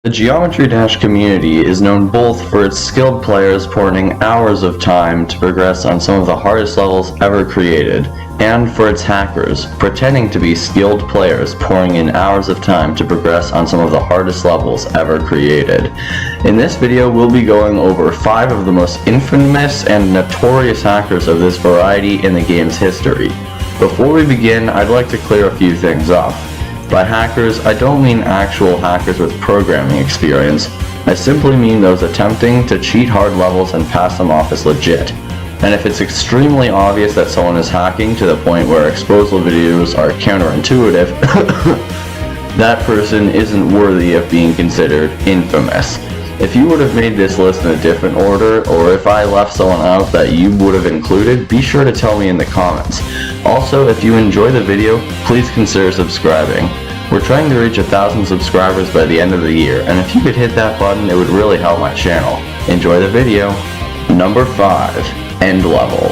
The Geometry Dash community is known both for its skilled players pouring hours of time to progress on some of the hardest levels ever created, and for its hackers, pretending to be skilled players pouring in hours of time to progress on some of the hardest levels ever created. In this video, we'll be going over 5 of the most infamous and notorious hackers of this variety in the game's history. Before we begin, I'd like to clear a few things up. By hackers, I don't mean actual hackers with programming experience. I simply mean those attempting to cheat hard levels and pass them off as legit. And if it's extremely obvious that someone is hacking to the point where exposal videos are counterintuitive, that person isn't worthy of being considered infamous. If you would have made this list in a different order, or if I left someone out that you would have included, be sure to tell me in the comments. Also, if you enjoy the video, please consider subscribing. We're trying to reach 1,000 subscribers by the end of the year, and if you could hit that button, it would really help my channel. Enjoy the video. Number 5. End Level.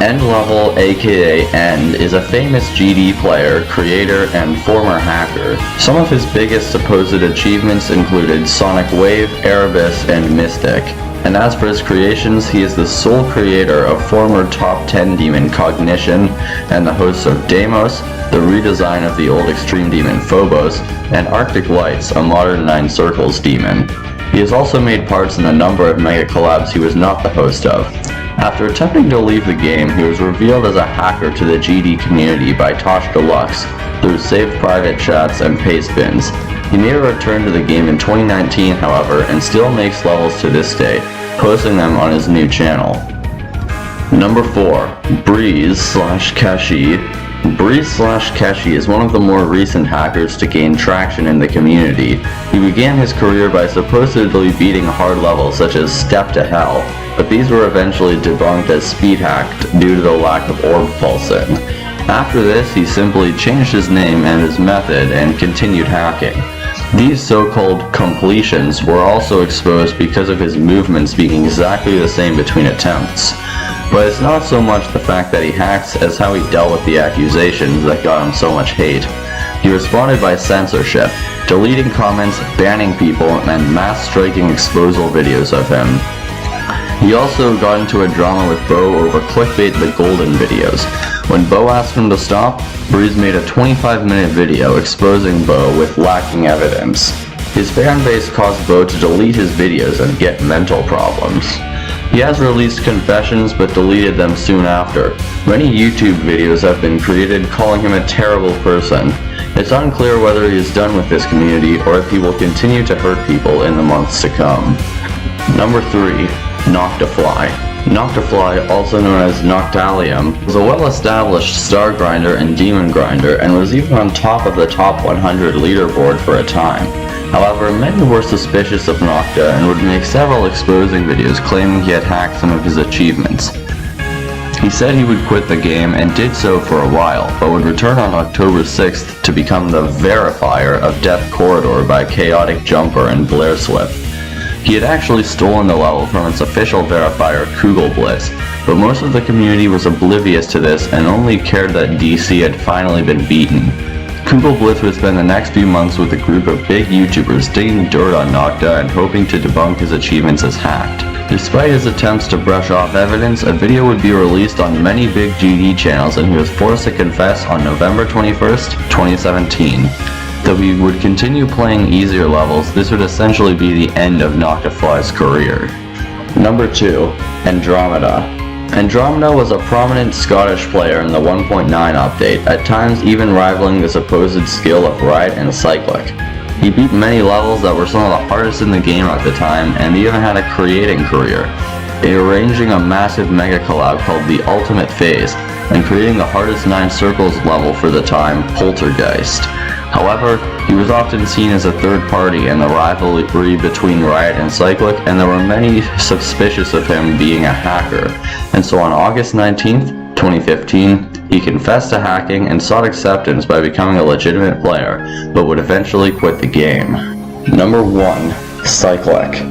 End Level, aka End, is a famous GD player, creator, and former hacker. Some of his biggest supposed achievements included Sonic Wave, Erebus, and Mystic. And as for his creations, he is the sole creator of former top 10 demon Cognition, and the host of Deimos, the redesign of the old Extreme Demon Phobos, and Arctic Lights, a modern 9 Circles demon. He has also made parts in a number of mega collabs he was not the host of. After attempting to leave the game, he was revealed as a hacker to the GD community by Tosh Deluxe through saved private chats and paste bins. He made a return to the game in 2019, however, and still makes levels to this day, posting them on his new channel. Number 4. Breeze/Keshi. Breeze/Keshi is one of the more recent hackers to gain traction in the community. He began his career by supposedly beating hard levels such as Step to Hell, but these were eventually debunked as speed hacked due to the lack of orb pulsing. After this, he simply changed his name and his method and continued hacking. These so-called completions were also exposed because of his movements being exactly the same between attempts. But it's not so much the fact that he hacks as how he dealt with the accusations that got him so much hate. He responded by censorship, deleting comments, banning people, and mass striking exposal videos of him. He also got into a drama with Bo over Clickbait the Golden videos. When Bo asked him to stop, Breeze made a 25-minute video exposing Bo with lacking evidence. His fanbase caused Bo to delete his videos and get mental problems. He has released confessions but deleted them soon after. Many YouTube videos have been created calling him a terrible person. It's unclear whether he is done with this community or if he will continue to hurt people in the months to come. Number 3. Noctifly. Noctifly, also known as Noctalium, was a well-established star grinder and demon grinder and was even on top of the top 100 leaderboard for a time. However, many were suspicious of Nocta and would make several exposing videos claiming he had hacked some of his achievements. He said he would quit the game and did so for a while, but would return on October 6th to become the verifier of Death Corridor by Chaotic Jumper and Blair Slip. He had actually stolen the level from its official verifier, Kugelblitz, but most of the community was oblivious to this and only cared that DC had finally been beaten. Kugelblitz would spend the next few months with a group of big YouTubers digging dirt on Nocta and hoping to debunk his achievements as hacked. Despite his attempts to brush off evidence, a video would be released on many big GD channels and he was forced to confess on November 21st, 2017. Though he would continue playing easier levels, this would essentially be the end of Noctifly's career. Number 2. Andromeda. Andromeda was a prominent Scottish player in the 1.9 update, at times even rivaling the supposed skill of Riot and Cyclic. He beat many levels that were some of the hardest in the game at the time, and even had a creating career, arranging a massive mega collab called the Ultimate Phase, and creating the hardest 9 Circles level for the time, Poltergeist. However, he was often seen as a third party in the rivalry between Riot and Cyclic, and there were many suspicious of him being a hacker. And so on August 19th, 2015, he confessed to hacking and sought acceptance by becoming a legitimate player, but would eventually quit the game. Number 1. Cyclic.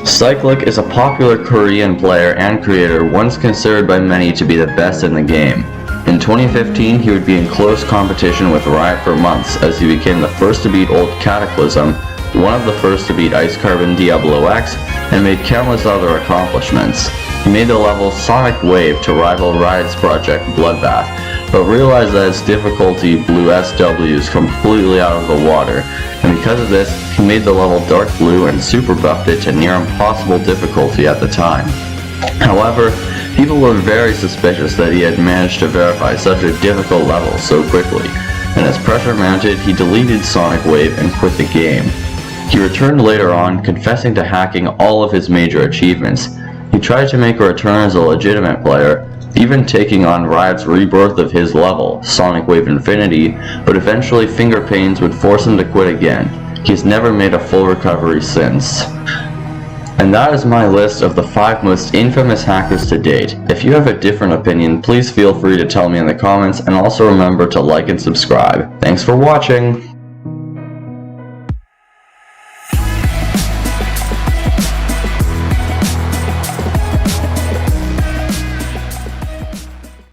Cyclic is a popular Korean player and creator once considered by many to be the best in the game. In 2015, he would be in close competition with Riot for months as he became the first to beat Old Cataclysm, one of the first to beat Ice Carbon Diablo X, and made countless other accomplishments. He made the level Sonic Wave to rival Riot's project Bloodbath, but realized that its difficulty blew SWs completely out of the water, and because of this, he made the level Dark Blue and super buffed it to near impossible difficulty at the time. However, people were very suspicious that he had managed to verify such a difficult level so quickly, and as pressure mounted, he deleted Sonic Wave and quit the game. He returned later on, confessing to hacking all of his major achievements. He tried to make a return as a legitimate player, even taking on Riot's rebirth of his level, Sonic Wave Infinity, but eventually finger pains would force him to quit again. He has never made a full recovery since. And that is my list of the 5 most infamous hackers to date. If you have a different opinion, please feel free to tell me in the comments, and also remember to like and subscribe. Thanks for watching!